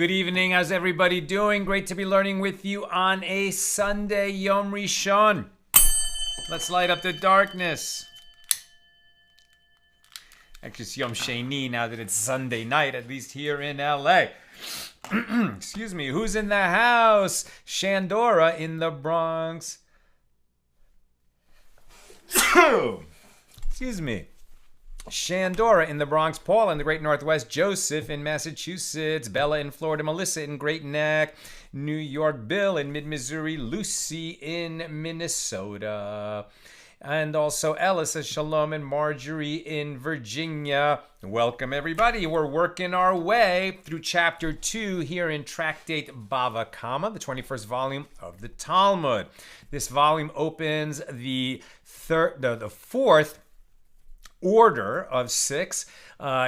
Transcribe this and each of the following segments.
Good evening. How's everybody doing? Great to be learning with you on a Sunday, Yom Rishon. Let's light up the darkness. Actually, it's Yom Sheni now that it's Sunday night, at least here in LA. Excuse me. Who's in the house? Shandora in the Bronx. Excuse me. Shandora in the Bronx, Paul in the Great Northwest, Joseph in Massachusetts, Bella in Florida, Melissa in Great Neck, New York, Bill in Mid-Missouri, Lucy in Minnesota, and also Ella says shalom, and Marjorie in Virginia. Welcome everybody. We're working our way through chapter 2 here in Tractate Bava, Kamma, the 21st volume of the Talmud. This volume opens the fourth order of 6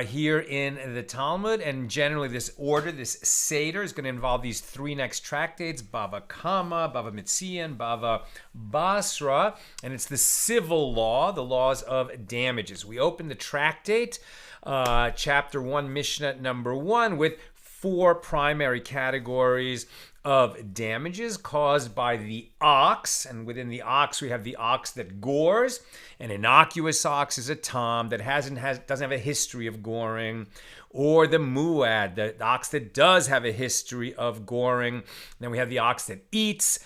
here in the Talmud, and generally this order, this Seder, is going to involve these 3 next tractates: Bava Kamma, Bava Mitzian, Bava Basra, and it's the civil law, the laws of damages. We open the tractate, chapter 1, Mishna number 1, with 4 primary categories of damages caused by the ox, and within the ox we have the ox that gores. An innocuous ox is a tom that doesn't have a history of goring, or the muad, the ox that does have a history of goring. Then we have the ox that eats,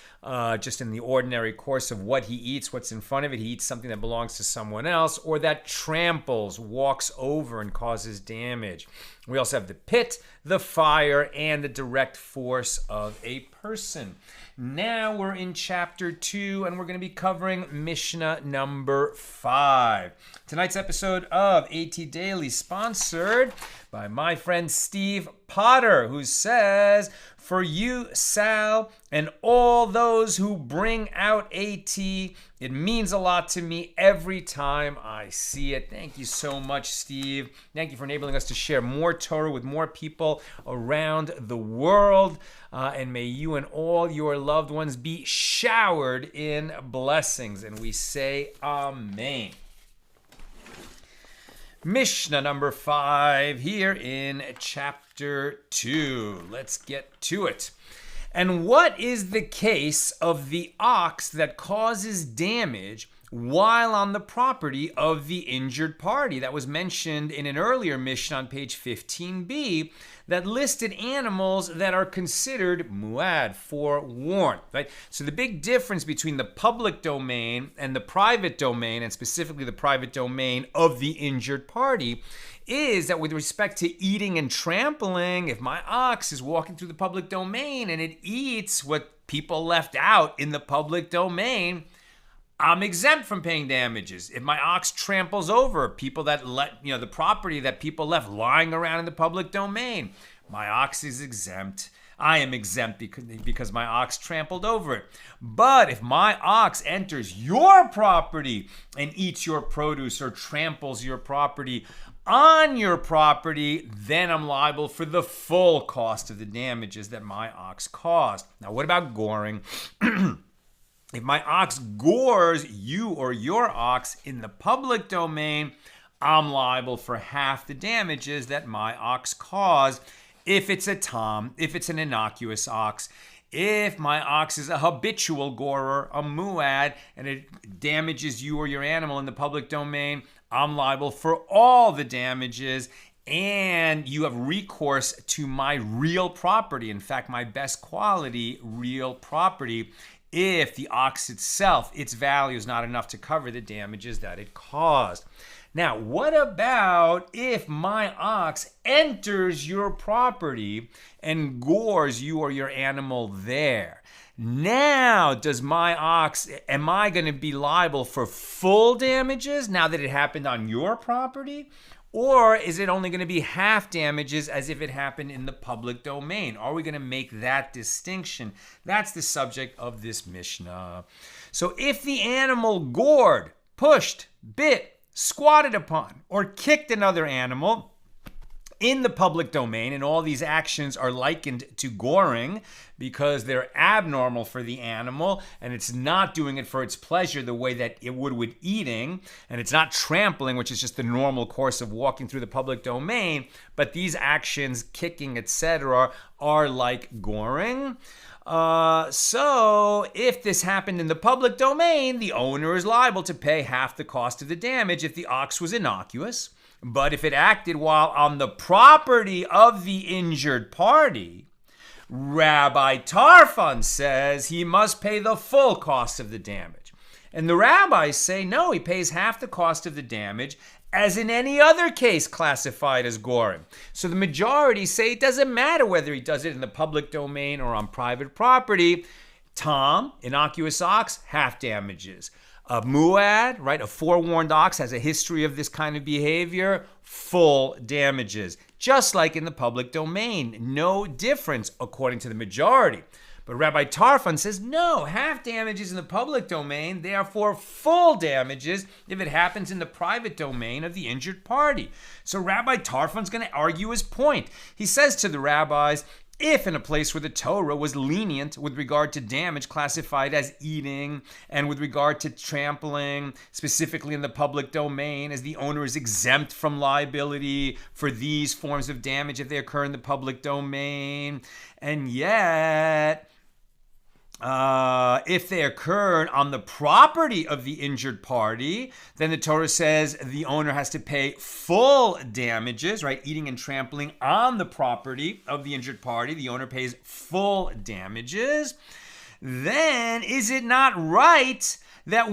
just in the ordinary course of what he eats, what's in front of it. He eats something that belongs to someone else, or that tramples, walks over, and causes damage. We also have the pit, the fire, and the direct force of a person. Now we're in chapter 2, and we're going to be covering Mishnah number 5. Tonight's episode of AT Daily sponsored by my friend Steve Potter, who says, "For you, Sal, and all those who bring out AT, it means a lot to me every time I see it." Thank you so much, Steve. Thank you for enabling us to share more Torah with more people around the world. And may you and all your loved ones be showered in blessings. And we say Amen. Mishnah number 5 here in chapter 2. Let's get to it. "And what is the case of the ox that causes damage while on the property of the injured party?" That was mentioned in an earlier Mishnah on page 15b that listed animals that are considered muad, forewarned, right? So the big difference between the public domain and the private domain, and specifically the private domain of the injured party, is that with respect to eating and trampling, if my ox is walking through the public domain and it eats what people left out in the public domain, I'm exempt from paying damages. If my ox tramples over people that the property that people left lying around in the public domain, my ox is exempt. I am exempt because my ox trampled over it. But if my ox enters your property and eats your produce or tramples your property on your property, then I'm liable for the full cost of the damages that my ox caused. Now, what about goring? If my ox gores you or your ox in the public domain, I'm liable for half the damages that my ox caused if it's a tom, if it's an innocuous ox. If my ox is a habitual gorer, a muad, and it damages you or your animal in the public domain, I'm liable for all the damages, and you have recourse to my real property, in fact, my best quality real property, if the ox itself, its value is not enough to cover the damages that it caused. Now, what about if my ox enters your property and gores you or your animal there? Now, does my ox, am I going to be liable for full damages now that it happened on your property? Or is it only going to be half damages as if it happened in the public domain? Are we going to make that distinction? That's the subject of this Mishnah. So if the animal gored, pushed, bit, squatted upon, or kicked another animal, in the public domain, and all these actions are likened to goring because they're abnormal for the animal, and it's not doing it for its pleasure the way that it would with eating, and it's not trampling, which is just the normal course of walking through the public domain, but these actions, kicking, etc., are like goring. So if this happened in the public domain, the owner is liable to pay half the cost of the damage if the ox was innocuous. But if it acted while on the property of the injured party, Rabbi Tarfon says he must pay the full cost of the damage. And the rabbis say, no, he pays half the cost of the damage as in any other case classified as goring. So the majority say it doesn't matter whether he does it in the public domain or on private property. Tom, innocuous ox, half damages. A muad, right, a forewarned ox has a history of this kind of behavior, full damages. Just like in the public domain, no difference according to the majority. But Rabbi Tarfon says, no, half damages in the public domain, therefore full damages if it happens in the private domain of the injured party. So Rabbi Tarfon's going to argue his point. He says to the rabbis, if in a place where the Torah was lenient with regard to damage classified as eating and with regard to trampling, specifically in the public domain, as the owner is exempt from liability for these forms of damage if they occur in the public domain, and yet if they occurred on the property of the injured party, then the Torah says the owner has to pay full damages, right? Eating and trampling on the property of the injured party, the owner pays full damages. Then is it not right that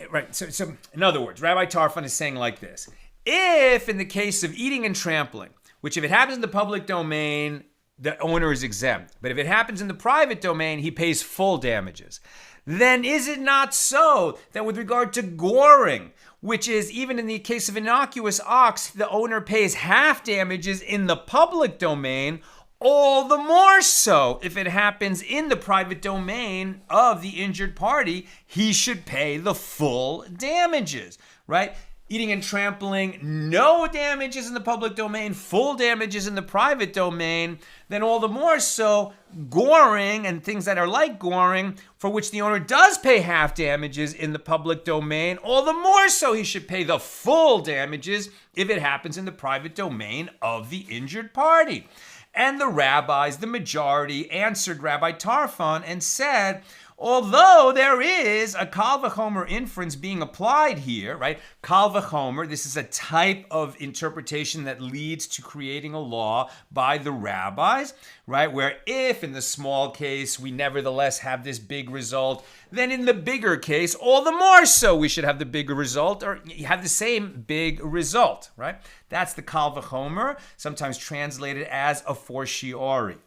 right, so in other words, Rabbi Tarfon is saying like this. If in the case of eating and trampling, which if it happens in the public domain, the owner is exempt. But if it happens in the private domain, he pays full damages. Then is it not so that with regard to goring, which is even in the case of innocuous ox, the owner pays half damages in the public domain, all the more so if it happens in the private domain of the injured party, he should pay the full damages, right? Eating and trampling, no damages in the public domain, full damages in the private domain, then all the more so goring and things that are like goring, for which the owner does pay half damages in the public domain, all the more so he should pay the full damages if it happens in the private domain of the injured party. And the rabbis, the majority, answered Rabbi Tarfon and said, although there is a kal vachomer inference being applied here, right? Kal vachomer, this is a type of interpretation that leads to creating a law by the rabbis, right? Where if in the small case we nevertheless have this big result, then in the bigger case, all the more so we should have the bigger result or have the same big result, right? That's the kal vachomer, sometimes translated as a fortiori.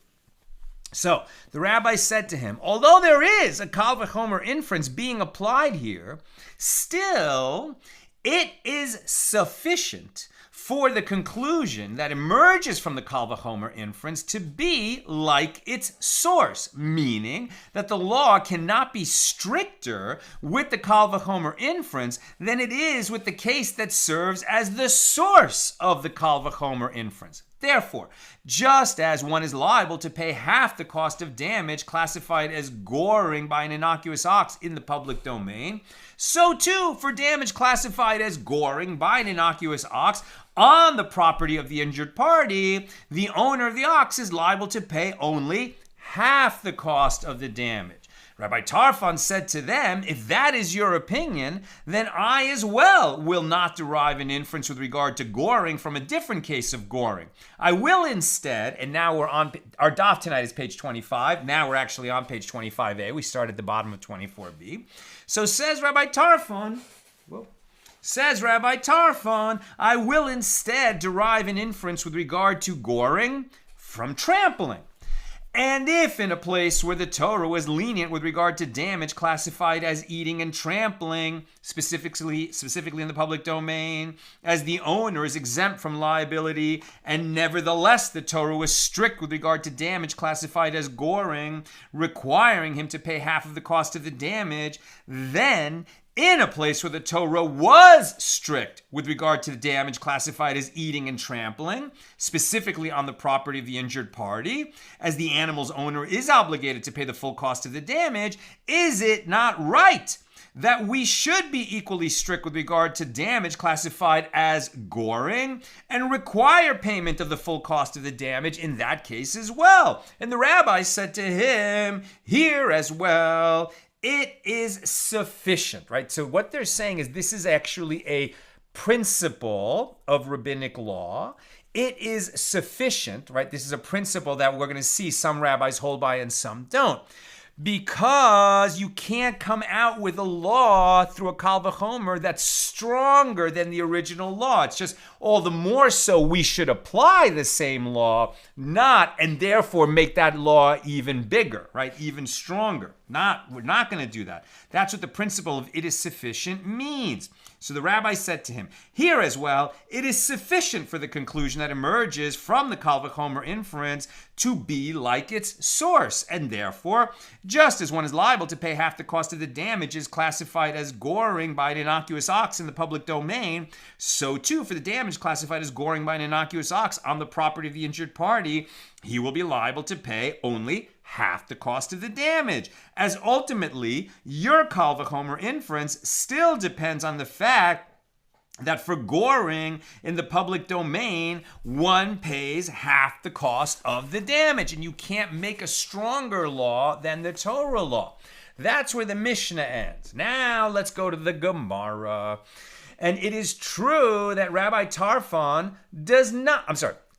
So the rabbi said to him, although there is a kal vachomer inference being applied here, still it is sufficient for the conclusion that emerges from the kal vachomer inference to be like its source, meaning that the law cannot be stricter with the kal vachomer inference than it is with the case that serves as the source of the kal vachomer inference. Therefore, just as one is liable to pay half the cost of damage classified as goring by an innocuous ox in the public domain, so too for damage classified as goring by an innocuous ox on the property of the injured party, the owner of the ox is liable to pay only half the cost of the damage. Rabbi Tarfon said to them, if that is your opinion, then I as well will not derive an inference with regard to goring from a different case of goring. I will instead, and now we're on, our daf tonight is page 25. Now we're actually on page 25a. We start at the bottom of 24b. So says Rabbi Tarfon, I will instead derive an inference with regard to goring from trampling. And if in a place where the Torah was lenient with regard to damage classified as eating and trampling, specifically in the public domain, as the owner is exempt from liability, and nevertheless the Torah was strict with regard to damage classified as goring, requiring him to pay half of the cost of the damage, then in a place where the Torah was strict with regard to the damage classified as eating and trampling, specifically on the property of the injured party, as the animal's owner is obligated to pay the full cost of the damage, is it not right that we should be equally strict with regard to damage classified as goring and require payment of the full cost of the damage in that case as well? And the rabbi said to him, here as well, it is sufficient, right? So what they're saying is this is actually a principle of rabbinic law. It is sufficient, right? This is a principle that we're going to see some rabbis hold by and some don't. Because you can't come out with a law through a kal vachomer that's stronger than the original law. It's just all the more so we should apply the same law, and therefore make that law even bigger, right? Even stronger. We're not going to do that. That's what the principle of it is sufficient means. So the rabbi said to him, here as well, it is sufficient for the conclusion that emerges from the kal vachomer inference to be like its source. And therefore, just as one is liable to pay half the cost of the damages classified as goring by an innocuous ox in the public domain, so too for the damage classified as goring by an innocuous ox on the property of the injured party, he will be liable to pay only half the cost of the damage, as ultimately your kal vachomer inference still depends on the fact that for goring in the public domain, one pays half the cost of the damage, and you can't make a stronger law than the Torah law. That's where the Mishna ends. Now let's go to the Gemara. And it is true that Rabbi Tarfon does not,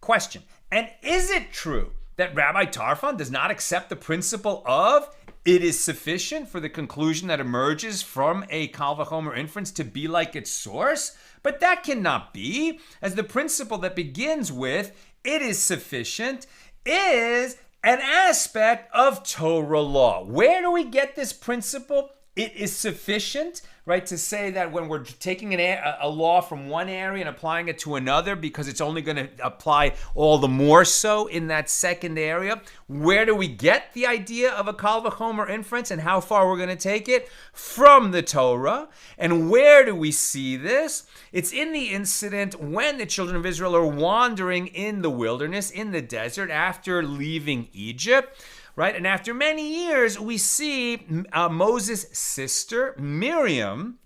question. And is it true that Rabbi Tarfon does not accept the principle of it is sufficient for the conclusion that emerges from a kal vachomer inference to be like its source? But that cannot be, as the principle that begins with it is sufficient is an aspect of Torah law. Where do we get this principle? It is sufficient, right, to say that when we're taking a law from one area and applying it to another because it's only going to apply all the more so in that second area. Where do we get the idea of a kal vachomer inference and how far we're going to take it? From the Torah. And where do we see this? It's in the incident when the children of Israel are wandering in the wilderness, in the desert, after leaving Egypt. Right? And after many years, we see Moses' sister, Miriam,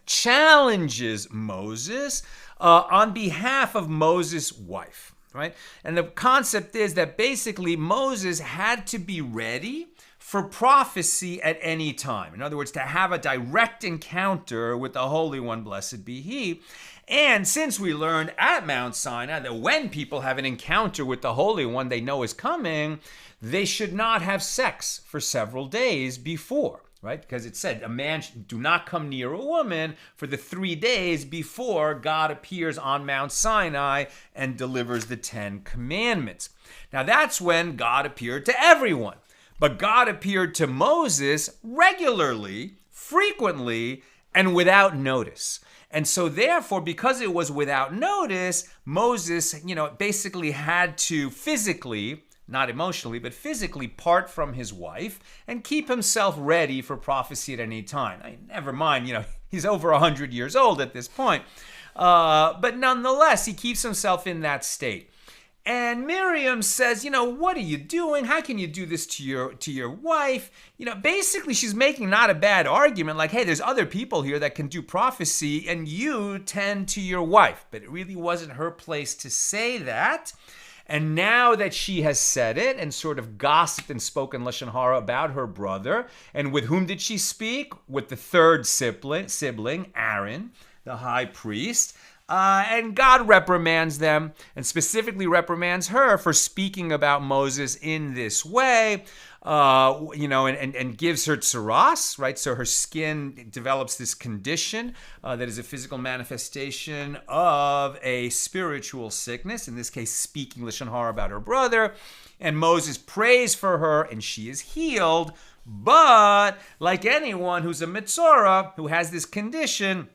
challenges Moses on behalf of Moses' wife. Right? And the concept is that basically Moses had to be ready for prophecy at any time. In other words, to have a direct encounter with the Holy One, blessed be He. And since we learned at Mount Sinai that when people have an encounter with the Holy One they know is coming, they should not have sex for several days before, right? Because it said, a man do not come near a woman for the 3 days before God appears on Mount Sinai and delivers the 10 Commandments. Now that's when God appeared to everyone. But God appeared to Moses regularly, frequently, and without notice. And so therefore, because it was without notice, Moses, basically had to physically, not emotionally, but physically part from his wife and keep himself ready for prophecy at any time. Never mind, he's over 100 years old at this point. But nonetheless, he keeps himself in that state. And Miriam says, what are you doing? How can you do this to your wife? Basically she's making not a bad argument, like, hey, there's other people here that can do prophecy and you tend to your wife. But it really wasn't her place to say that. And now that she has said it and sort of gossiped and spoken lashon hara about her brother, and with whom did she speak? With the third sibling, Aaron, the high priest. And God reprimands them, and specifically reprimands her for speaking about Moses in this way, and gives her tsaras, right? So her skin develops this condition that is a physical manifestation of a spiritual sickness, in this case, speaking lashon hara about her brother. And Moses prays for her, and she is healed But like anyone who's a Mitzorah, who has this condition,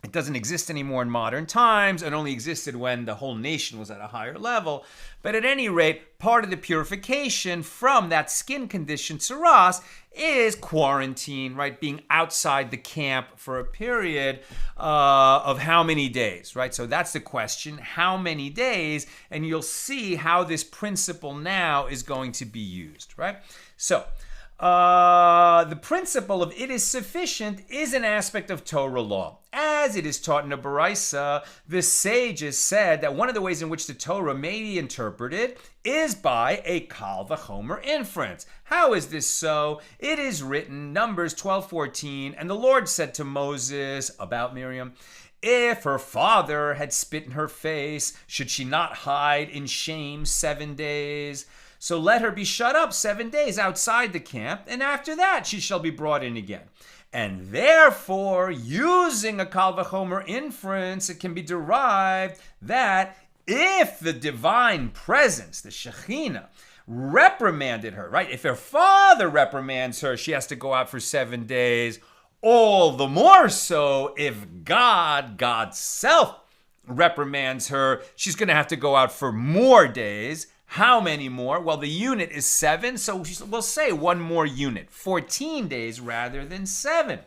it doesn't exist anymore in modern times. It only existed when the whole nation was at a higher level. But at any rate, part of the purification from that skin condition, tsaras, is quarantine, right? Being outside the camp for a period of how many days, right? So that's the question, how many days? And you'll see how this principle now is going to be used, right? So the principle of it is sufficient is an aspect of Torah law. As it is taught in a Baraisa, the sages said that one of the ways in which the Torah may be interpreted is by a kal vachomer inference. How is this so? It is written, Numbers 12:14, and the Lord said to Moses about Miriam, if her father had spit in her face, should she not hide in shame 7 days? So let her be shut up 7 days outside the camp, and after that she shall be brought in again. And therefore, using a kal vachomer inference, it can be derived that if the divine presence, the Shekhinah, reprimanded her, right? If her father reprimands her, she has to go out for 7 days. All the more so if God's self, reprimands her, she's going to have to go out for more days. How many more? Well, the unit is 7, so we'll say one more unit, 14 days rather than 7.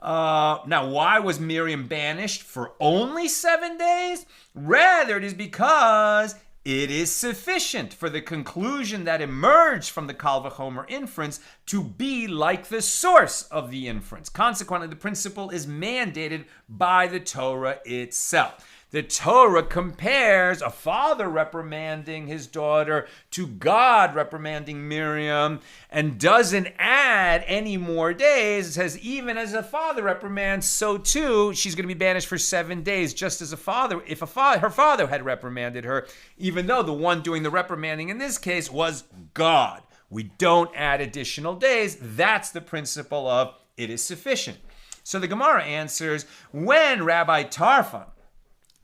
Now, why was Miriam banished for only 7 days? Rather, it is because it is sufficient for the conclusion that emerged from the kal vachomer inference to be like the source of the inference. Consequently, the principle is mandated by the Torah itself. The Torah compares a father reprimanding his daughter to God reprimanding Miriam and doesn't add any more days. It says even as a father reprimands, so too she's going to be banished for 7 days, just as a father, if her father had reprimanded her, even though the one doing the reprimanding in this case was God. We don't add additional days. That's the principle of it is sufficient. So the Gemara answers, when Rabbi Tarfon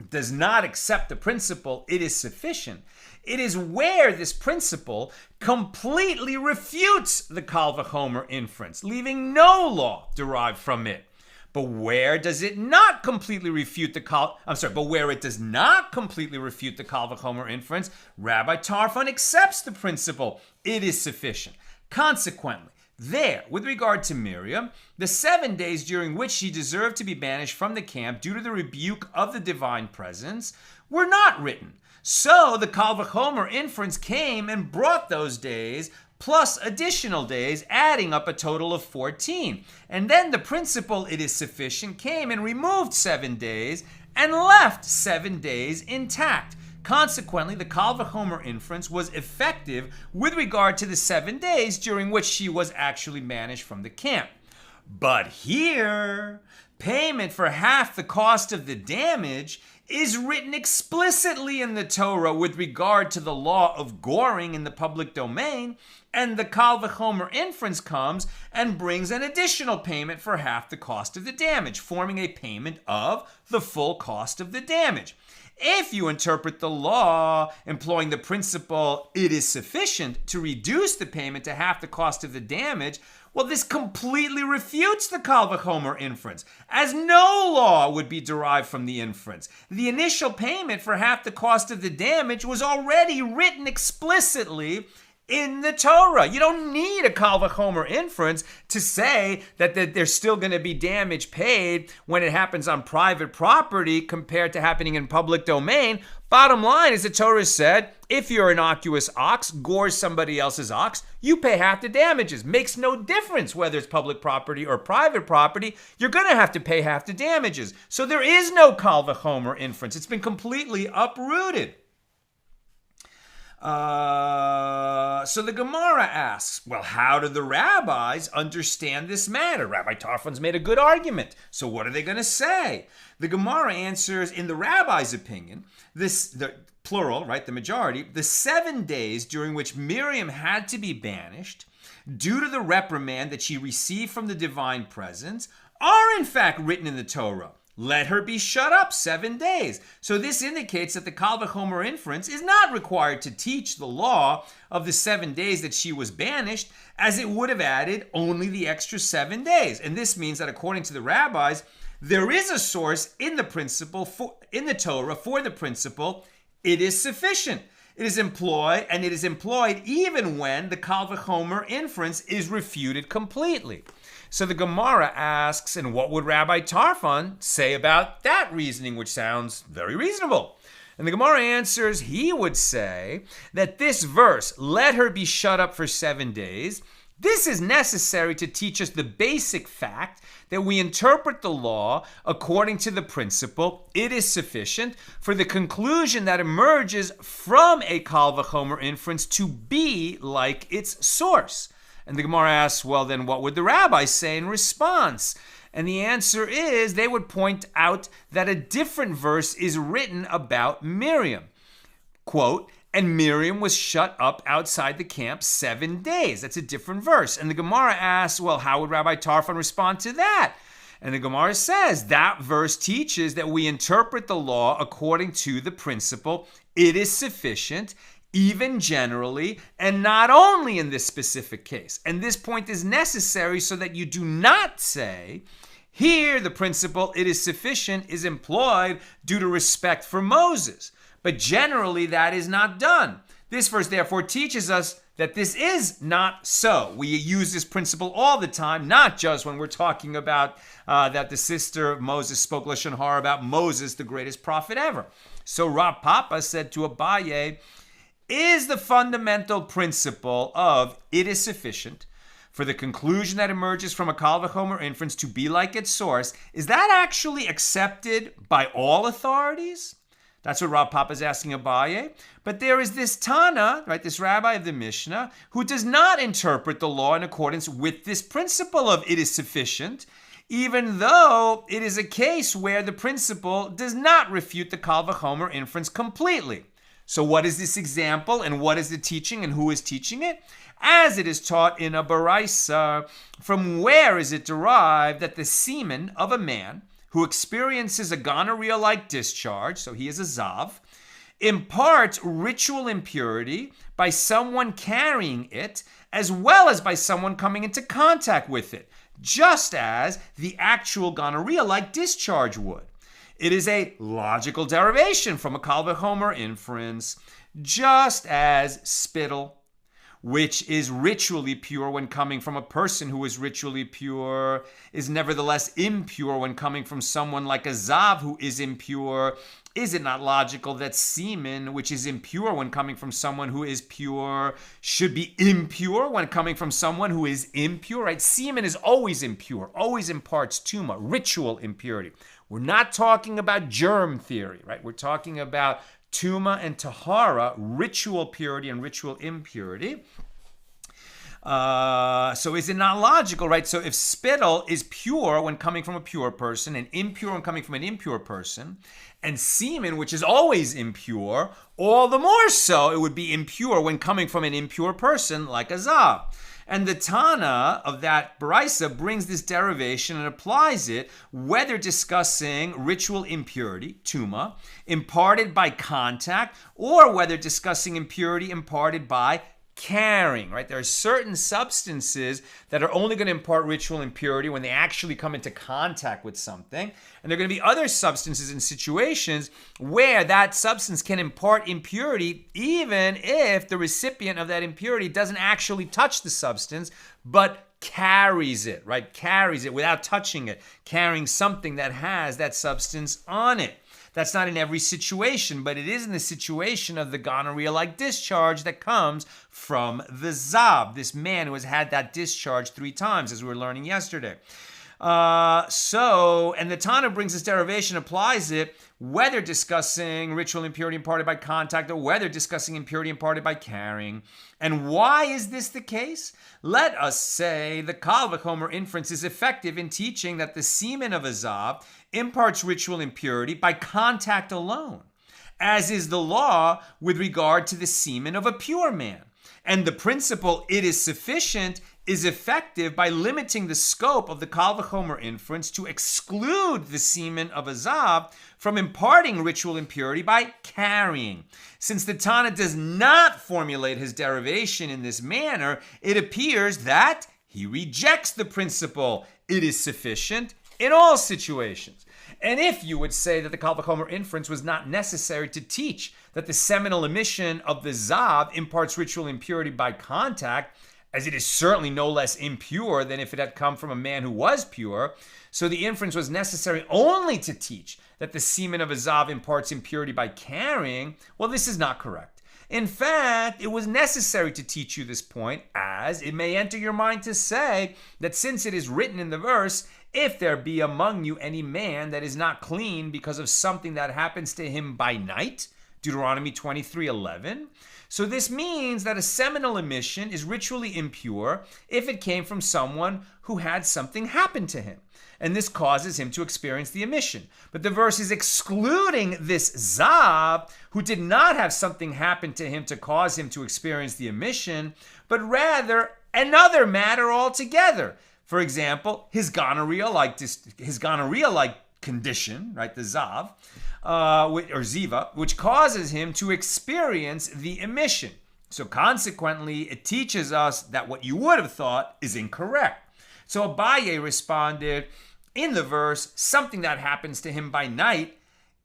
does not accept the principle, it is sufficient, it is where this principle completely refutes the kal vachomer inference, leaving no law derived from it. But where does it not completely refute but where it does not completely refute the kal vachomer inference, Rabbi Tarfon accepts the principle, it is sufficient. Consequently, there, with regard to Miriam, the 7 days during which she deserved to be banished from the camp due to the rebuke of the divine presence were not written. So the kal vachomer inference came and brought those days plus additional days, adding up a total of 14. And then the principle it is sufficient came and removed 7 days and left 7 days intact. Consequently, the kal vachomer inference was effective with regard to the 7 days during which she was actually banished from the camp. But here, payment for half the cost of the damage is written explicitly in the Torah with regard to the law of goring in the public domain, and the kal vachomer inference comes and brings an additional payment for half the cost of the damage, forming a payment of the full cost of the damage. If you interpret the law employing the principle it is sufficient to reduce the payment to half the cost of the damage, well, this completely refutes the kal vachomer inference, as no law would be derived from the inference. The initial payment for half the cost of the damage was already written explicitly in the Torah. You don't need a kal vachomer inference to say that there's still going to be damage paid when it happens on private property compared to happening in public domain. Bottom line is the Torah said, if your innocuous ox gores somebody else's ox, you pay half the damages. Makes no difference whether it's public property or private property. You're going to have to pay half the damages. So there is no kal vachomer inference. It's been completely uprooted. So the Gemara asks, well, how do the rabbis understand this matter? Rabbi Tarfon's made a good argument. So what are they going to say? The Gemara answers, in the rabbi's opinion, the plural, right, the majority, the 7 days during which Miriam had to be banished due to the reprimand that she received from the divine presence are in fact written in the Torah, let her be shut up 7 days. So this indicates that the kal vachomer inference is not required to teach the law of the 7 days that she was banished, as it would have added only the extra 7 days. And this means that according to the rabbis, there is a source in the principle, in the Torah, for the principle, it is sufficient. It is employed even when the kal vachomer inference is refuted completely. So the Gemara asks, and what would Rabbi Tarfon say about that reasoning, which sounds very reasonable? And the Gemara answers, he would say that this verse, let her be shut up for 7 days, this is necessary to teach us the basic fact that we interpret the law according to the principle, it is sufficient, for the conclusion that emerges from a kal vachomer inference to be like its source. And the Gemara asks, well, then what would the rabbis say in response? And the answer is, they would point out that a different verse is written about Miriam. Quote, and Miriam was shut up outside the camp 7 days. That's a different verse. And the Gemara asks, well, how would Rabbi Tarfon respond to that? And the Gemara says, that verse teaches that we interpret the law according to the principle, it is sufficient, even generally, and not only in this specific case. And this point is necessary so that you do not say, here the principle, it is sufficient, is employed due to respect for Moses. But generally, that is not done. This verse, therefore, teaches us that this is not so. We use this principle all the time, not just when we're talking about that the sister of Moses spoke Lashon Hara about Moses, the greatest prophet ever. So Rav Papa said to Abaye, is the fundamental principle of it is sufficient for the conclusion that emerges from a kal vachomer inference to be like its source, is that actually accepted by all authorities? That's what Rav Papa is asking Abaye. But there is this Tana, right, this rabbi of the Mishna, who does not interpret the law in accordance with this principle of it is sufficient, even though it is a case where the principle does not refute the kal vachomer inference completely. So what is this example, and what is the teaching, and who is teaching it? As it is taught in a baraisa, from where is it derived that the semen of a man who experiences a gonorrhea-like discharge, so he is a zav, imparts ritual impurity by someone carrying it, as well as by someone coming into contact with it, just as the actual gonorrhea-like discharge would. It is a logical derivation from a kal vachomer inference, just as spittle, which is ritually pure when coming from a person who is ritually pure, is nevertheless impure when coming from someone like a zav who is impure. Is it not logical that semen, which is impure when coming from someone who is pure, should be impure when coming from someone who is impure? Right? Semen is always impure, always imparts tumah, ritual impurity. We're not talking about germ theory, right? We're talking about tumah and tahara, ritual purity and ritual impurity. So is it not logical, right? So if spittle is pure when coming from a pure person and impure when coming from an impure person, and semen, which is always impure, all the more so it would be impure when coming from an impure person like a zav. And the Tana of that Baraisa brings this derivation and applies it, whether discussing ritual impurity, tumah, imparted by contact, or whether discussing impurity imparted by carrying, right? There are certain substances that are only going to impart ritual impurity when they actually come into contact with something. And there are going to be other substances and situations where that substance can impart impurity even if the recipient of that impurity doesn't actually touch the substance, but carries it, right? Carries it without touching it, carrying something that has that substance on it. That's not in every situation, but it is in the situation of the gonorrhea-like discharge that comes from the zav, this man who has had that discharge 3 times, as we were learning yesterday. And the Tana brings this derivation, applies it, whether discussing ritual impurity imparted by contact or whether discussing impurity imparted by carrying. And why is this the case? Let us say the kal vachomer inference is effective in teaching that the semen of a zav imparts ritual impurity by contact alone, as is the law with regard to the semen of a pure man. And the principle, it is sufficient, is effective by limiting the scope of the kal vachomer inference to exclude the semen of a zav from imparting ritual impurity by carrying. Since the Tana does not formulate his derivation in this manner, it appears that he rejects the principle, it is sufficient, in all situations. And if you would say that the kal vachomer inference was not necessary to teach that the seminal emission of the zav imparts ritual impurity by contact, as it is certainly no less impure than if it had come from a man who was pure, so the inference was necessary only to teach that the semen of a zav imparts impurity by carrying, well, this is not correct. In fact, it was necessary to teach you this point, as it may enter your mind to say that since it is written in the verse, if there be among you any man that is not clean because of something that happens to him by night, Deuteronomy 23:11. So this means that a seminal emission is ritually impure if it came from someone who had something happen to him. And this causes him to experience the emission. But the verse is excluding this zav who did not have something happen to him to cause him to experience the emission, but rather another matter altogether. For example, his gonorrhea-like condition, right, the zav, or ziva, which causes him to experience the emission. So consequently, it teaches us that what you would have thought is incorrect. So Abaye responded, in the verse, something that happens to him by night,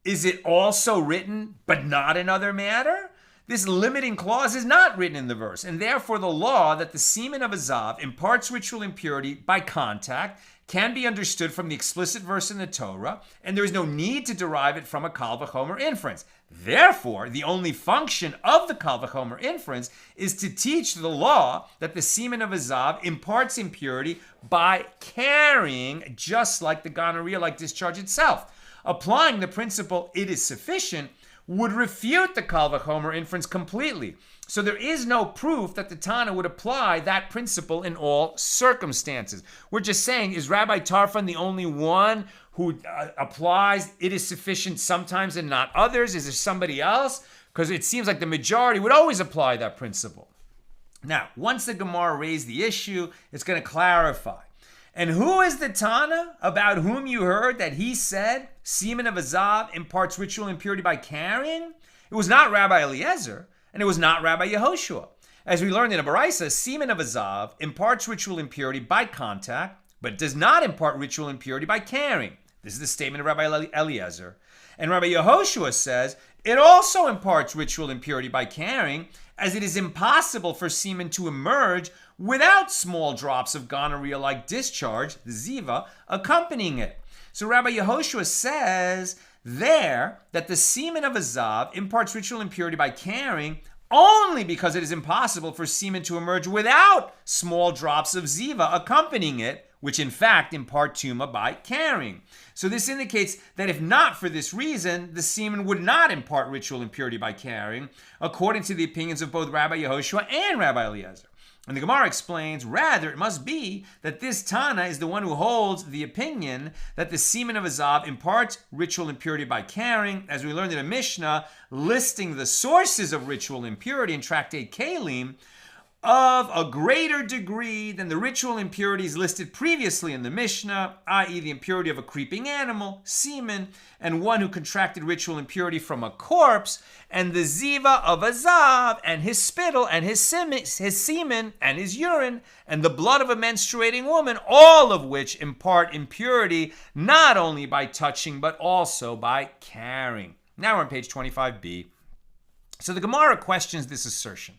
is it also written, but not in other matter? This limiting clause is not written in the verse, and therefore the law that the semen of a zav imparts ritual impurity by contact can be understood from the explicit verse in the Torah, and there is no need to derive it from a kal vachomer inference. Therefore, the only function of the kal vachomer inference is to teach the law that the semen of a zav imparts impurity by carrying, just like the gonorrhea-like discharge itself. Applying the principle, it is sufficient, would refute the kal vachomer inference completely. So there is no proof that the Tana would apply that principle in all circumstances. We're just saying, is Rabbi Tarfon the only one who applies it is sufficient sometimes and not others? Is there somebody else? Because it seems like the majority would always apply that principle. Now, once the Gemara raised the issue, it's going to clarify. And who is the Tana about whom you heard that he said, semen of a zav imparts ritual impurity by carrying? It was not Rabbi Eliezer, and it was not Rabbi Yehoshua. As we learned in a Baraisa, semen of a zav imparts ritual impurity by contact, but does not impart ritual impurity by carrying. This is the statement of Rabbi Eliezer. And Rabbi Yehoshua says, it also imparts ritual impurity by carrying, as it is impossible for semen to emerge without small drops of gonorrhea-like discharge, the ziva, accompanying it. So Rabbi Yehoshua says there that the semen of a zav imparts ritual impurity by carrying only because it is impossible for semen to emerge without small drops of ziva accompanying it, which in fact impart tumah by carrying. So this indicates that if not for this reason, the semen would not impart ritual impurity by carrying, according to the opinions of both Rabbi Yehoshua and Rabbi Eliezer. And the Gemara explains, rather, it must be that this Tana is the one who holds the opinion that the semen of a zav imparts ritual impurity by carrying, as we learned in a Mishna, listing the sources of ritual impurity in Tractate Kalim, of a greater degree than the ritual impurities listed previously in the Mishnah, i.e. the impurity of a creeping animal, semen, and one who contracted ritual impurity from a corpse, and the ziva of a zav, and his spittle, and his semen, and his urine, and the blood of a menstruating woman, all of which impart impurity not only by touching, but also by carrying. Now we're on page 25b. So the Gemara questions this assertion.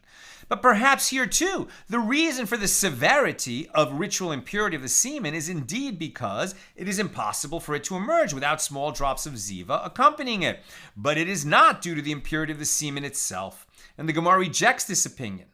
But perhaps here too, the reason for the severity of ritual impurity of the semen is indeed because it is impossible for it to emerge without small drops of ziva accompanying it. But it is not due to the impurity of the semen itself. And the Gemara rejects this opinion.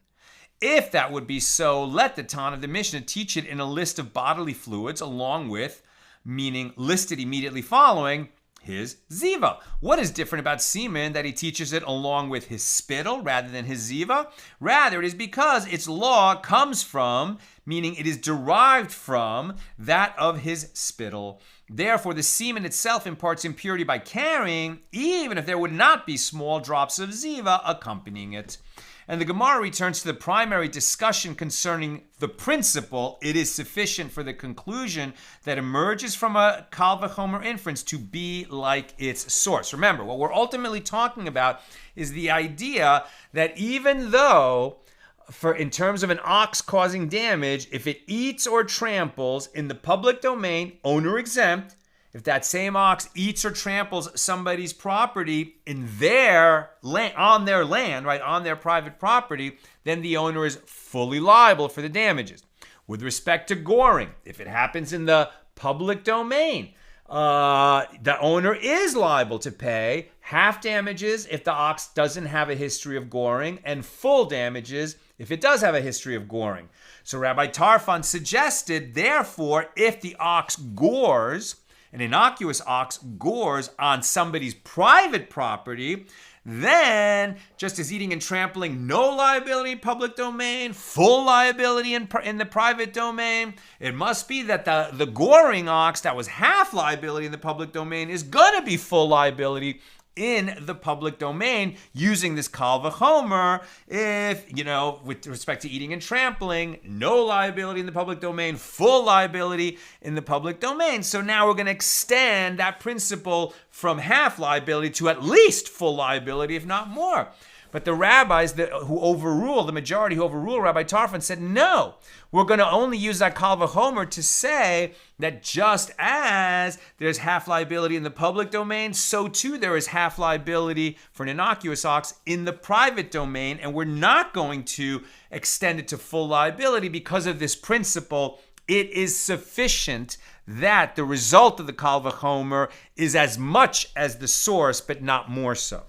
If that would be so, let the Tana of the Mishnah teach it in a list of bodily fluids along with, meaning listed immediately following, his ziva. What is different about semen that he teaches it along with his spittle rather than his ziva? Rather, it is because its law comes from, meaning it is derived from, that of his spittle. Therefore, the semen itself imparts impurity by carrying, even if there would not be small drops of ziva accompanying it. And the Gemara returns to the primary discussion concerning the principle. It is sufficient for the conclusion that emerges from a kal vachomer inference to be like its source. Remember, what we're ultimately talking about is the idea that even though, in terms of an ox causing damage, if it eats or tramples in the public domain, owner exempt, if that same ox eats or tramples somebody's property in their land, on their land, right, on their private property, then the owner is fully liable for the damages. With respect to goring, if it happens in the public domain, the owner is liable to pay half damages if the ox doesn't have a history of goring, and full damages if it does have a history of goring. So Rabbi Tarfon suggested, therefore, if the ox gores, an innocuous ox gores on somebody's private property, then, just as eating and trampling, no liability in public domain, full liability in the private domain, it must be that the goring ox that was half liability in the public domain is going to be full liability in the public domain using this kal vachomer. If, with respect to eating and trampling, no liability in the public domain, full liability in the public domain. So now we're going to extend that principle from half liability to at least full liability, if not more. But the rabbis the majority who overrule Rabbi Tarfon said, no, we're going to only use that kal vachomer to say that just as there's half liability in the public domain, so too there is half liability for an innocuous ox in the private domain, and we're not going to extend it to full liability because of this principle. It is sufficient that the result of the kal vachomer is as much as the source, but not more so.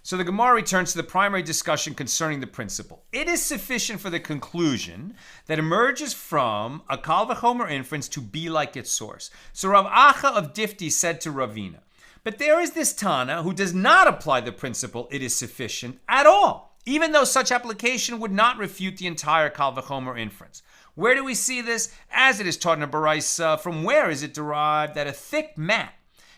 So the Gemara returns to the primary discussion concerning the principle. It is sufficient for the conclusion that emerges from a kal vachomer inference to be like its source. So Rav Acha of Difti said to Ravina, but there is this Tana who does not apply the principle it is sufficient at all, even though such application would not refute the entire kal vachomer inference. Where do we see this? As it is taught in a baraisa, from where is it derived that a thick mat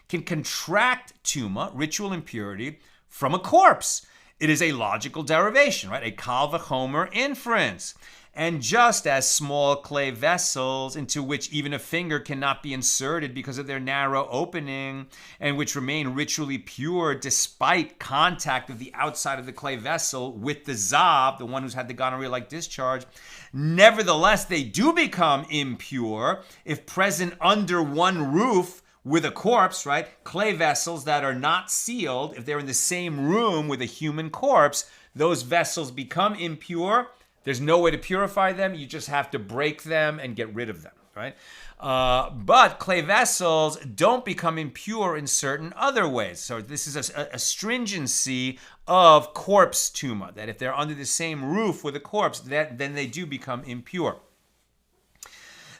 can contract tumah, ritual impurity, from a corpse? It is a logical derivation, right? A kal vachomer inference. And just as small clay vessels into which even a finger cannot be inserted because of their narrow opening, and which remain ritually pure despite contact of the outside of the clay vessel with the zav, the one who's had the gonorrhea-like discharge, nevertheless they do become impure if present under one roof with a corpse, right? Clay vessels that are not sealed, if they're in the same room with a human corpse, those vessels become impure. There's no way to purify them. You just have to break them and get rid of them, right? But clay vessels don't become impure in certain other ways. So this is a stringency of corpse tumah, that if they're under the same roof with a corpse, then they do become impure.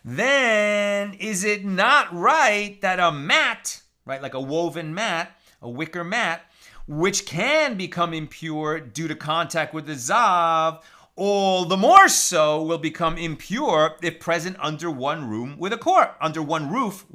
Then is it not right that a mat, right, like a woven mat, a wicker mat, which can become impure due to contact with the zav, all the more so will become impure if present under one roof with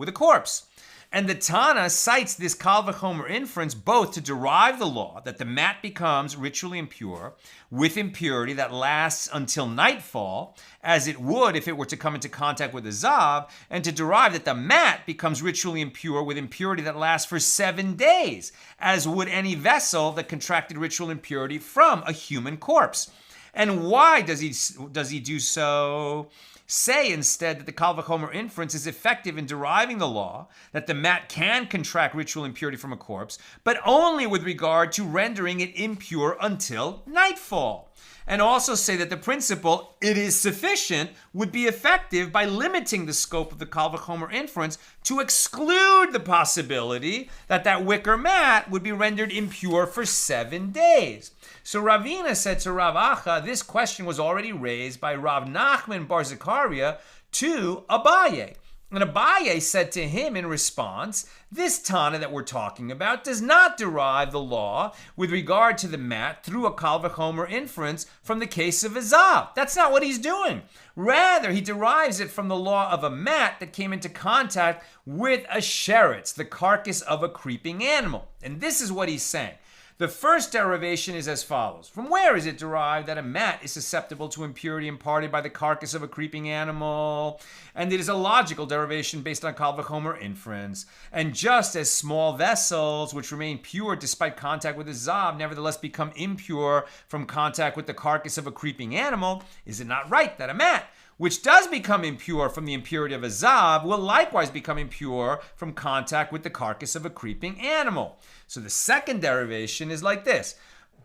a corpse. And the Tana cites this kal vachomer inference both to derive the law that the mat becomes ritually impure with impurity that lasts until nightfall, as it would if it were to come into contact with a zav, and to derive that the mat becomes ritually impure with impurity that lasts for 7 days, as would any vessel that contracted ritual impurity from a human corpse. And why does he do so? Say instead that the kal vachomer inference is effective in deriving the law that the mat can contract ritual impurity from a corpse, but only with regard to rendering it impure until nightfall. And also say that the principle, it is sufficient, would be effective by limiting the scope of the kal vachomer inference to exclude the possibility that wicker mat would be rendered impure for 7 days. So Ravina said to Rav Acha, this question was already raised by Rav Nachman bar Zechariah to Abaye. And Abaye said to him in response, this Tana that we're talking about does not derive the law with regard to the mat through a kal vachomer inference from the case of a zav. That's not what he's doing. Rather, he derives it from the law of a mat that came into contact with a sheretz, the carcass of a creeping animal. And this is what he's saying. The first derivation is as follows. From where is it derived that a mat is susceptible to impurity imparted by the carcass of a creeping animal? And it is a logical derivation based on kal vachomer inference. And just as small vessels, which remain pure despite contact with a zav, nevertheless become impure from contact with the carcass of a creeping animal, is it not right that a mat, which does become impure from the impurity of a zav, will likewise become impure from contact with the carcass of a creeping animal? So the second derivation is like this.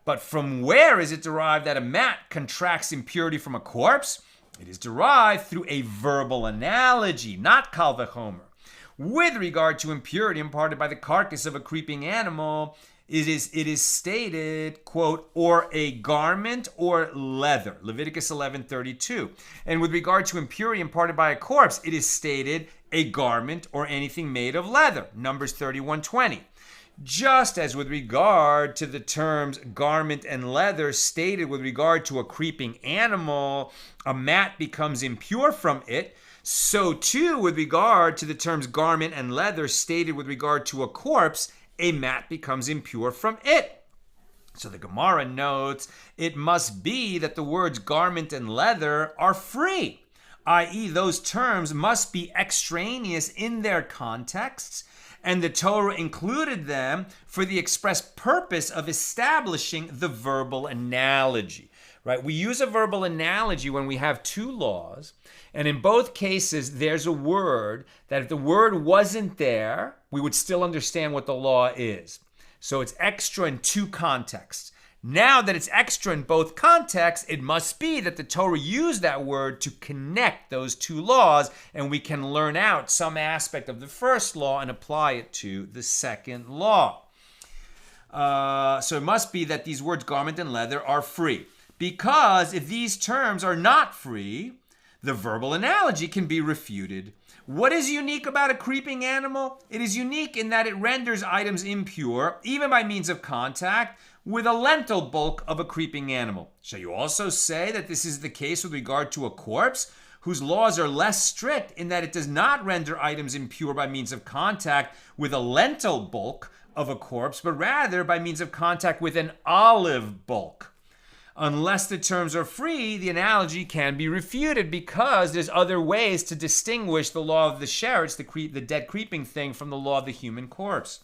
But from where is it derived that a mat contracts impurity from a corpse? It is derived through a verbal analogy, not kal vachomer. With regard to impurity imparted by the carcass of a creeping animal, it is stated, quote, or a garment or leather, Leviticus 11:32. And with regard to impurity imparted by a corpse, it is stated a garment or anything made of leather, Numbers 31:20. Just as with regard to the terms garment and leather stated with regard to a creeping animal, a mat becomes impure from it, so too with regard to the terms garment and leather stated with regard to a corpse, a mat becomes impure from it. So the Gemara notes, it must be that the words garment and leather are free, i.e. those terms must be extraneous in their contexts, and the Torah included them for the express purpose of establishing the verbal analogy. Right? We use a verbal analogy when we have two laws, and in both cases, there's a word that if the word wasn't there, we would still understand what the law is. So it's extra in two contexts. Now that it's extra in both contexts, it must be that the Torah used that word to connect those two laws, and we can learn out some aspect of the first law and apply it to the second law. So it must be that these words garment and leather are free. Because if these terms are not free, the verbal analogy can be refuted. What is unique about a creeping animal? It is unique in that it renders items impure, even by means of contact, with a lentil bulk of a creeping animal. Shall you also say that this is the case with regard to a corpse, whose laws are less strict in that it does not render items impure by means of contact with a lentil bulk of a corpse, but rather by means of contact with an olive bulk? Unless the terms are free, the analogy can be refuted because there's other ways to distinguish the law of the sheretz, the dead creeping thing, from the law of the human corpse.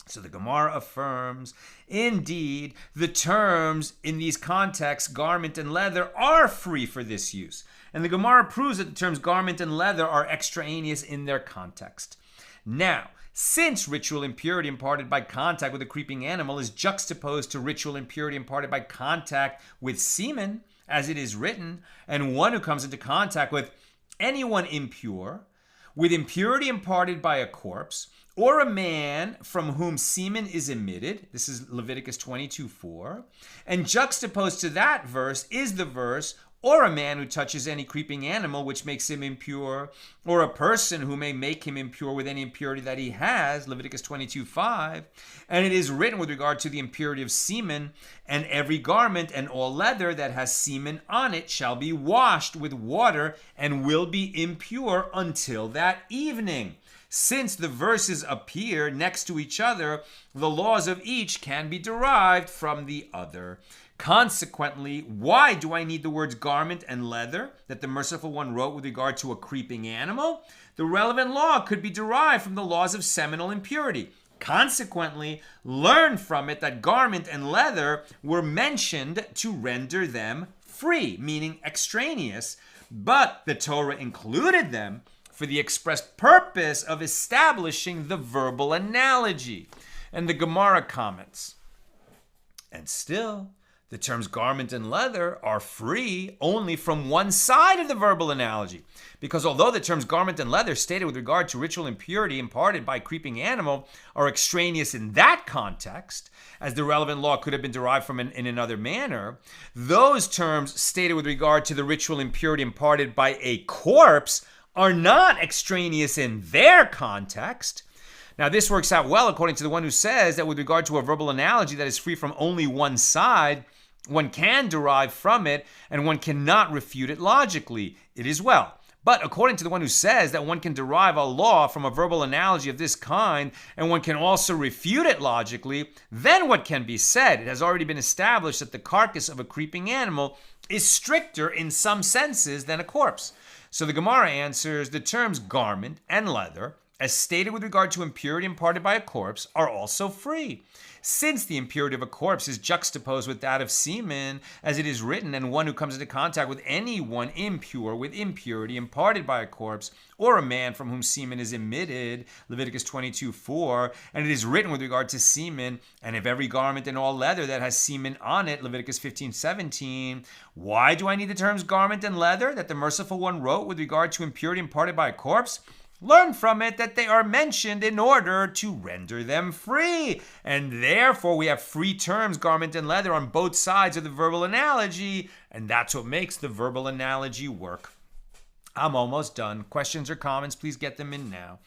So the Gemara affirms, indeed, the terms in these contexts, garment and leather, are free for this use. And the Gemara proves that the terms garment and leather are extraneous in their context. Now, since ritual impurity imparted by contact with a creeping animal is juxtaposed to ritual impurity imparted by contact with semen, as it is written, and one who comes into contact with anyone impure, with impurity imparted by a corpse, or a man from whom semen is emitted, this is Leviticus 22:4, and juxtaposed to that verse is the verse, or a man who touches any creeping animal which makes him impure, or a person who may make him impure with any impurity that he has, Leviticus 22:5. And it is written with regard to the impurity of semen, and every garment and all leather that has semen on it shall be washed with water and will be impure until that evening. Since the verses appear next to each other, the laws of each can be derived from the other. Consequently, why do I need the words garment and leather that the Merciful One wrote with regard to a creeping animal? The relevant law could be derived from the laws of seminal impurity. Consequently, learn from it that garment and leather were mentioned to render them free, meaning extraneous, but the Torah included them for the express purpose of establishing the verbal analogy. And the Gemara comments, and still, the terms garment and leather are free only from one side of the verbal analogy. Because although the terms garment and leather stated with regard to ritual impurity imparted by a creeping animal are extraneous in that context, as the relevant law could have been derived from in another manner, those terms stated with regard to the ritual impurity imparted by a corpse are not extraneous in their context. Now, this works out well according to the one who says that with regard to a verbal analogy that is free from only one side, one can derive from it and one cannot refute it logically. It is well. But according to the one who says that one can derive a law from a verbal analogy of this kind and one can also refute it logically, then what can be said? It has already been established that the carcass of a creeping animal is stricter in some senses than a corpse. So the Gemara answers, the terms garment and leather, as stated with regard to impurity imparted by a corpse, are also free. Since the impurity of a corpse is juxtaposed with that of semen, as it is written, and one who comes into contact with anyone impure with impurity imparted by a corpse, or a man from whom semen is emitted, Leviticus 22:4, and it is written with regard to semen, and of every garment and all leather that has semen on it, Leviticus 15:17. Why do I need the terms garment and leather that the merciful one wrote with regard to impurity imparted by a corpse? Learn from it that they are mentioned in order to render them free. And therefore, we have free terms, garment and leather, on both sides of the verbal analogy. And that's what makes the verbal analogy work. I'm almost done. Questions or comments, please get them in now.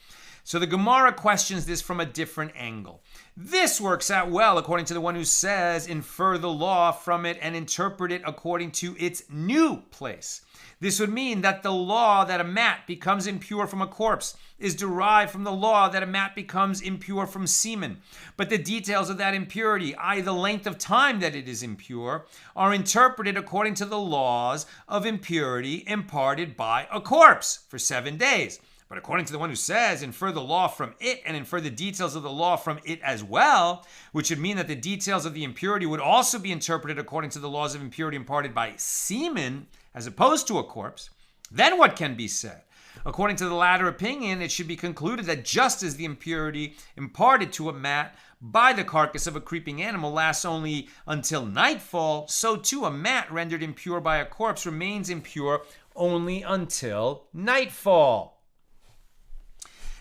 So the Gemara questions this from a different angle. This works out well according to the one who says, infer the law from it and interpret it according to its new place. This would mean that the law that a mat becomes impure from a corpse is derived from the law that a mat becomes impure from semen. But the details of that impurity, i.e. the length of time that it is impure, are interpreted according to the laws of impurity imparted by a corpse for 7 days. But according to the one who says, infer the law from it and infer the details of the law from it as well, which would mean that the details of the impurity would also be interpreted according to the laws of impurity imparted by semen, as opposed to a corpse, then what can be said? According to the latter opinion, it should be concluded that just as the impurity imparted to a mat by the carcass of a creeping animal lasts only until nightfall, so too a mat rendered impure by a corpse remains impure only until nightfall.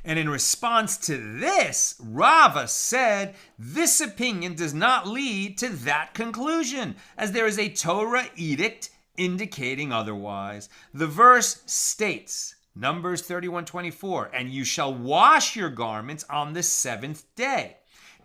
And in response to this, Rava said, this opinion does not lead to that conclusion, as there is a Torah edict indicating otherwise. The verse states, Numbers 31:24, and you shall wash your garments on the 7th day.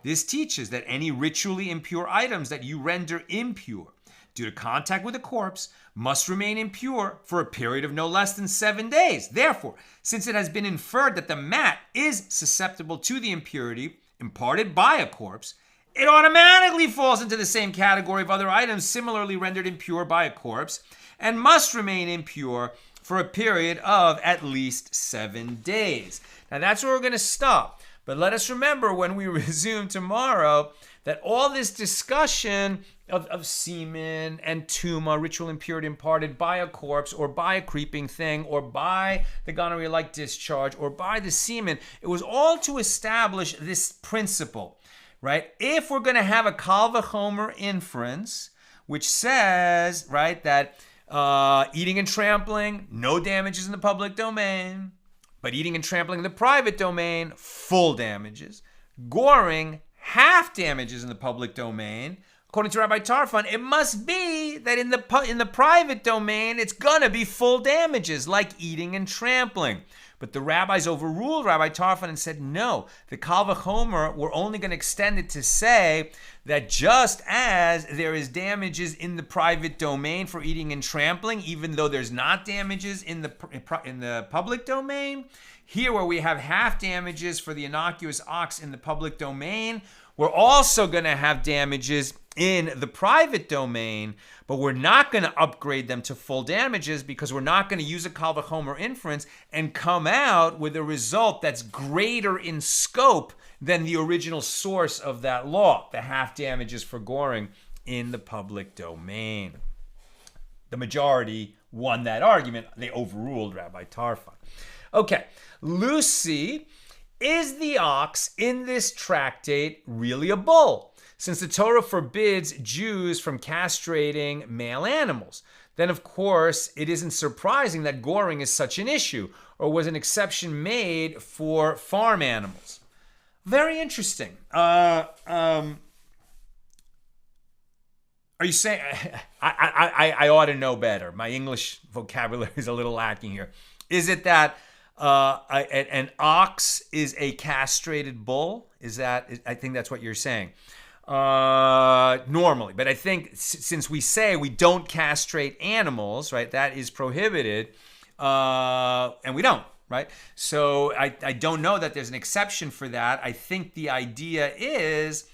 This teaches that any ritually impure items that you render impure due to contact with a corpse must remain impure for a period of no less than 7 days. Therefore, since it has been inferred that the mat is susceptible to the impurity imparted by a corpse, it automatically falls into the same category of other items similarly rendered impure by a corpse and must remain impure for a period of at least 7 days. Now that's where we're going to stop. But let us remember when we resume tomorrow that all this discussion of semen and tumah, ritual impurity imparted by a corpse or by a creeping thing or by the gonorrhea-like discharge or by the semen, it was all to establish this principle, right? If we're going to have a vachomer inference, which says, right, that eating and trampling, no damages in the public domain, but eating and trampling in the private domain, full damages. Goring, half damages in the public domain. According to Rabbi Tarfon, it must be that in the private domain, it's going to be full damages, like eating and trampling. But the rabbis overruled Rabbi Tarfon and said, no, the Kal Vachomer, we're only going to extend it to say that just as there is damages in the private domain for eating and trampling, even though there's not damages in the public domain, here where we have half damages for the innocuous ox in the public domain, we're also going to have damages in the private domain, but we're not going to upgrade them to full damages because we're not going to use a Kal Vachomer inference and come out with a result that's greater in scope than the original source of that law, the half damages for goring in the public domain. The majority won that argument. They overruled Rabbi Tarfon. Okay, Lucy, is the ox in this tractate really a bull? Since the Torah forbids Jews from castrating male animals, then of course it isn't surprising that goring is such an issue, or was an exception made for farm animals. Very interesting. Are you saying, I ought to know better. My English vocabulary is a little lacking here. Is it that an ox is a castrated bull. I think that's what you're saying. Normally, but I think since we say we don't castrate animals, right, that is prohibited, and we don't, right? So I don't know that there's an exception for that. I think the idea is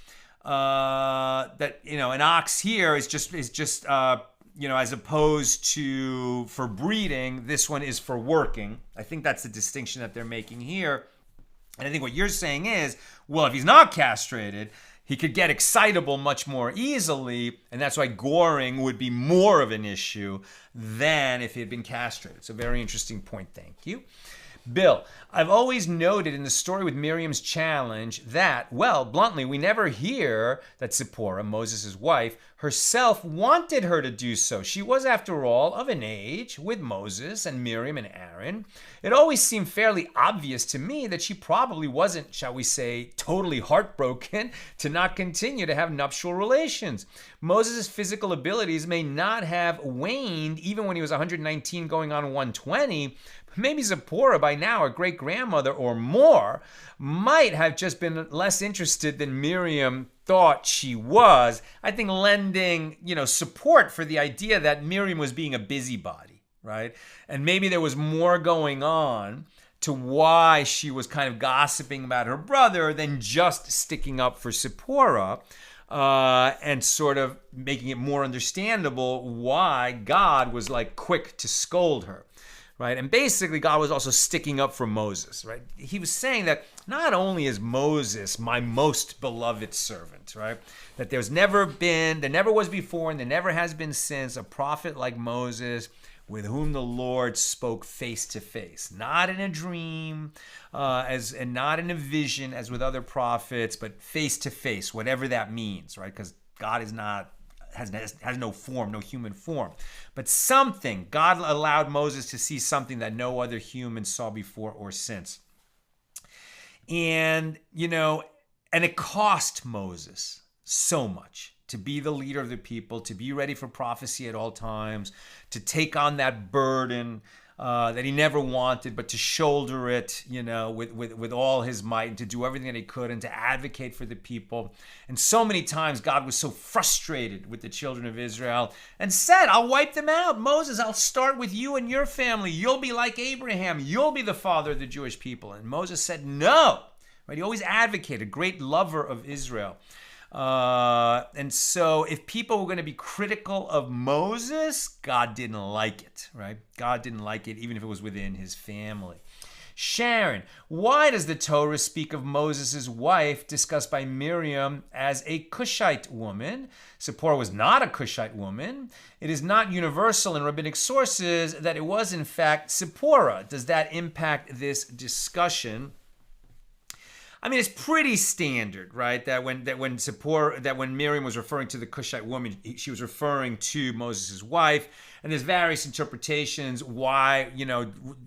that an ox here is just as opposed to for breeding, this one is for working. I think that's the distinction that they're making here. And I think what you're saying is, well, if he's not castrated, he could get excitable much more easily, and that's why goring would be more of an issue than if he had been castrated. It's a very interesting point. Thank you. Bill, I've always noted in the story with Miriam's challenge that, well, bluntly, we never hear that Zipporah, Moses' wife, herself wanted her to do so. She was, after all, of an age with Moses and Miriam and Aaron. It always seemed fairly obvious to me that she probably wasn't, shall we say, totally heartbroken to not continue to have nuptial relations. Moses' physical abilities may not have waned even when he was 119 going on 120, maybe Zipporah, by now a great-grandmother or more, might have just been less interested than Miriam thought she was. I think lending, support for the idea that Miriam was being a busybody, right? And maybe there was more going on to why she was kind of gossiping about her brother than just sticking up for Zipporah, and sort of making it more understandable why God was quick to scold her. Right? And basically, God was also sticking up for Moses, right? He was saying that not only is Moses my most beloved servant, right? That there never was before, and there never has been since a prophet like Moses with whom the Lord spoke face to face, not in a dream, and not in a vision as with other prophets, but face to face, whatever that means, right? Because God has no form, no human form. But God allowed Moses to see something that no other human saw before or since. And, and it cost Moses so much to be the leader of the people, to be ready for prophecy at all times, to take on that burden that he never wanted, but to shoulder it, with all his might, and to do everything that he could, and to advocate for the people. And so many times God was so frustrated with the children of Israel and said, I'll wipe them out. Moses, I'll start with you and your family. You'll be like Abraham. You'll be the father of the Jewish people. And Moses said, no. Right? He always advocated, a great lover of Israel. And so if people were going to be critical of Moses, God didn't like it, right? God didn't like it, even if it was within his family. Sharon, why does the Torah speak of Moses' wife, discussed by Miriam, as a Cushite woman? Zipporah was not a Cushite woman. It is not universal in rabbinic sources that it was, in fact, Zipporah. Does that impact this discussion? I mean, it's pretty standard, right? That when Miriam was referring to the Cushite woman, she was referring to Moses' wife. And there's various interpretations. Why,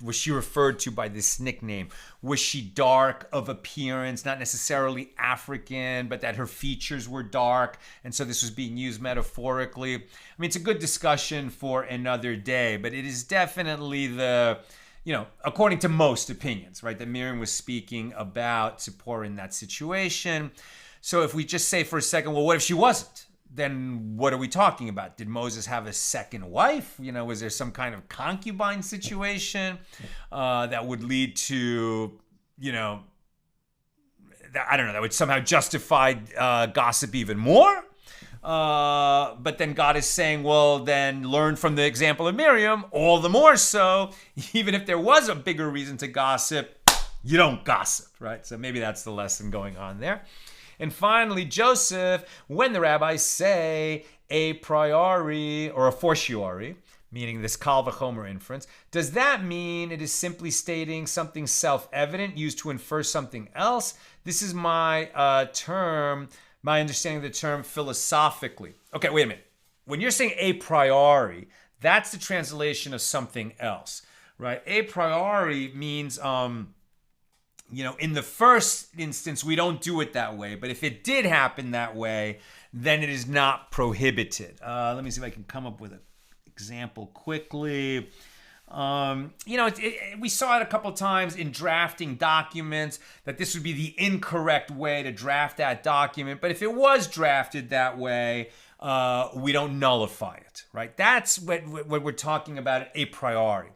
was she referred to by this nickname? Was she dark of appearance, not necessarily African, but that her features were dark, and so this was being used metaphorically? I mean, it's a good discussion for another day, but it is definitely according to most opinions, right, that Miriam was speaking about Zipporah in that situation. So if we just say for a second, well, what if she wasn't? Then what are we talking about? Did Moses have a second wife? Was there some kind of concubine situation that would lead to, I don't know, that would somehow justify gossip even more? But then God is saying, well, then learn from the example of Miriam, all the more so, even if there was a bigger reason to gossip, you don't gossip, right? So maybe that's the lesson going on there. And finally, Joseph, when the rabbis say a priori or a fortiori, meaning this vachomer inference, does that mean it is simply stating something self-evident used to infer something else? This is my understanding of the term philosophically. Okay, wait a minute. When you're saying a priori, that's the translation of something else, right? A priori means, in the first instance, we don't do it that way. But if it did happen that way, then it is not prohibited. Let me see if I can come up with an example quickly. We saw it a couple times in drafting documents that this would be the incorrect way to draft that document. But if it was drafted that way, we don't nullify it, right? That's what we're talking about a priori.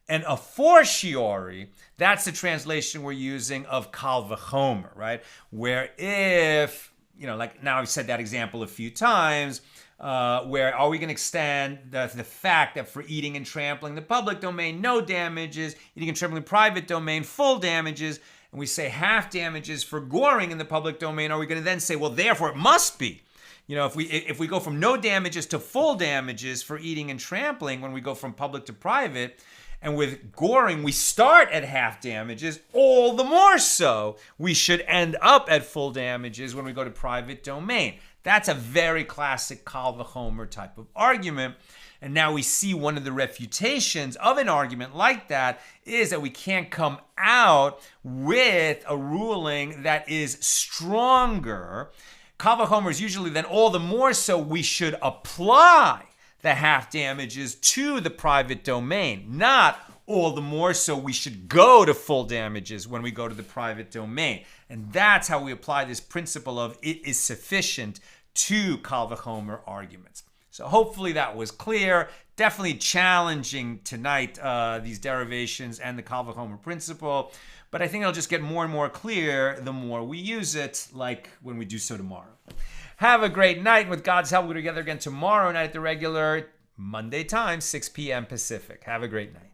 And a fortiori, that's the translation we're using of kal vachomer, right? Where if, like now I've said that example a few times, where are we going to extend the fact that for eating and trampling the public domain, no damages, eating and trampling the private domain, full damages, and we say half damages for goring in the public domain, are we going to then say, well, therefore it must be? If we go from no damages to full damages for eating and trampling, when we go from public to private, and with goring, we start at half damages, all the more so we should end up at full damages when we go to private domain. That's a very classic kal vachomer type of argument. And now we see one of the refutations of an argument like that is that we can't come out with a ruling that is stronger. Kal vachomer is usually then all the more so we should apply the half damages to the private domain, not all the more so we should go to full damages when we go to the private domain. And that's how we apply this principle of it is sufficient to kal vachomer arguments. So hopefully that was clear. Definitely challenging tonight, these derivations and the kal vachomer principle. But I think it'll just get more and more clear the more we use it, like when we do so tomorrow. Have a great night. With God's help, we'll be together again tomorrow night at the regular Monday time, 6 p.m. Pacific. Have a great night.